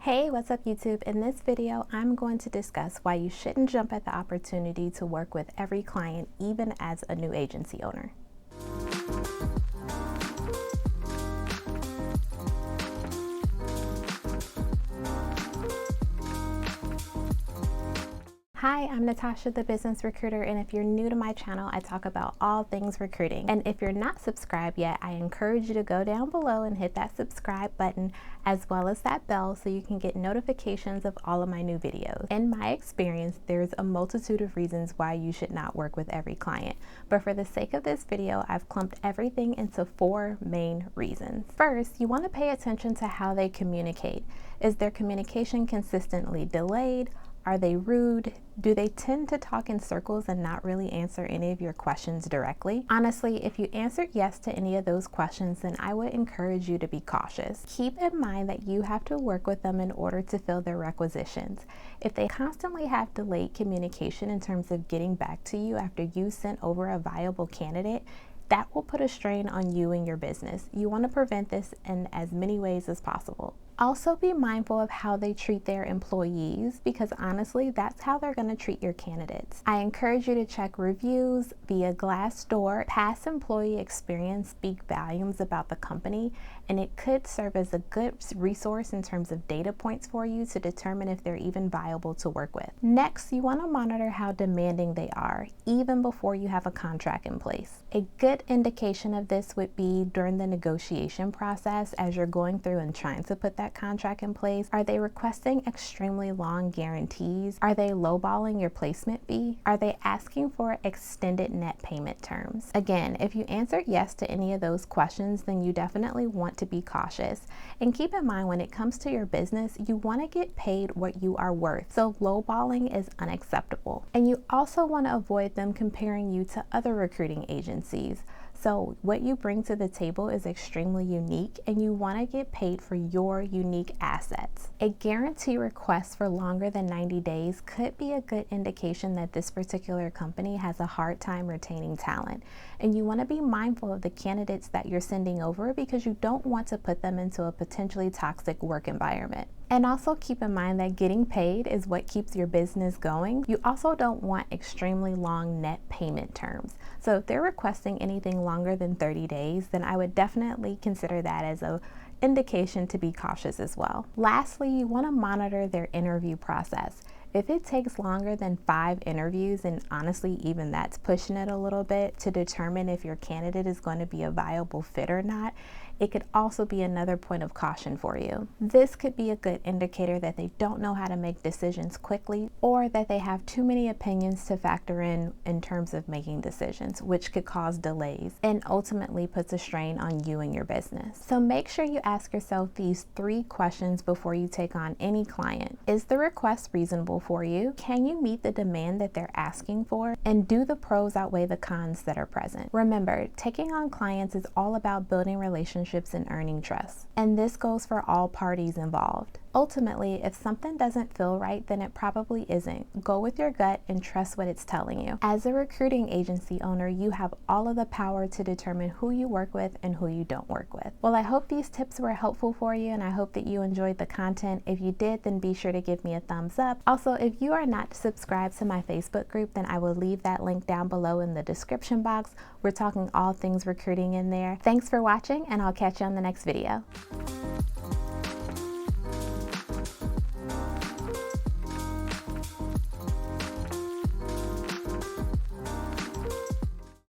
Hey, what's up YouTube? In this video, I'm going to discuss why you shouldn't jump at the opportunity to work with every client, even as a new agency owner. Hi, I'm Natasha, the business recruiter, and if you're new to my channel, I talk about all things recruiting. And if you're not subscribed yet, I encourage you to go down below and hit that subscribe button as well as that bell so you can get notifications of all of my new videos. In my experience, there's a multitude of reasons why you should not work with every client, but for the sake of this video, I've clumped everything into 4 main reasons. First, you want to pay attention to how they communicate. Is their communication consistently delayed? Are they rude? Do they tend to talk in circles and not really answer any of your questions directly? Honestly, if you answered yes to any of those questions, then I would encourage you to be cautious. Keep in mind that you have to work with them in order to fill their requisitions. If they constantly have delayed communication in terms of getting back to you after you sent over a viable candidate, that will put a strain on you and your business. You want to prevent this in as many ways as possible. Also be mindful of how they treat their employees, because honestly, that's how they're going to treat your candidates. I encourage you to check reviews via Glassdoor. Past employee experience speak volumes about the company, and it could serve as a good resource in terms of data points for you to determine if they're even viable to work with. Next, you want to monitor how demanding they are, even before you have a contract in place. A good indication of this would be during the negotiation process as you're going through and trying to put that contract in place. Are they requesting extremely long guarantees? Are they lowballing your placement fee? Are they asking for extended net payment terms? Again, if you answered yes to any of those questions, then you definitely want to be cautious. And keep in mind, when it comes to your business, you want to get paid what you are worth. So lowballing is unacceptable. And you also want to avoid them comparing you to other recruiting agencies. So what you bring to the table is extremely unique, and you want to get paid for your unique assets. A guarantee request for longer than 90 days could be a good indication that this particular company has a hard time retaining talent. And you want to be mindful of the candidates that you're sending over, because you don't want to put them into a potentially toxic work environment. And also keep in mind that getting paid is what keeps your business going. You also don't want extremely long net payment terms. So if they're requesting anything longer than 30 days, then I would definitely consider that as an indication to be cautious as well. Lastly, you want to monitor their interview process. If it takes longer than 5 interviews, and honestly, even that's pushing it a little bit, to determine if your candidate is going to be a viable fit or not, it could also be another point of caution for you. This could be a good indicator that they don't know how to make decisions quickly, or that they have too many opinions to factor in terms of making decisions, which could cause delays and ultimately puts a strain on you and your business. So make sure you ask yourself these 3 questions before you take on any client. Is the request reasonable for you? Can you meet the demand that they're asking for? And do the pros outweigh the cons that are present? Remember, taking on clients is all about building relationships and earning trust. And this goes for all parties involved. Ultimately, if something doesn't feel right, then it probably isn't. Go with your gut and trust what it's telling you. As a recruiting agency owner, you have all of the power to determine who you work with and who you don't work with. Well, I hope these tips were helpful for you, and I hope that you enjoyed the content. If you did, then be sure to give me a thumbs up. Also, if you are not subscribed to my Facebook group, then I will leave that link down below in the description box. We're talking all things recruiting in there. Thanks for watching, and I'll catch you on the next video.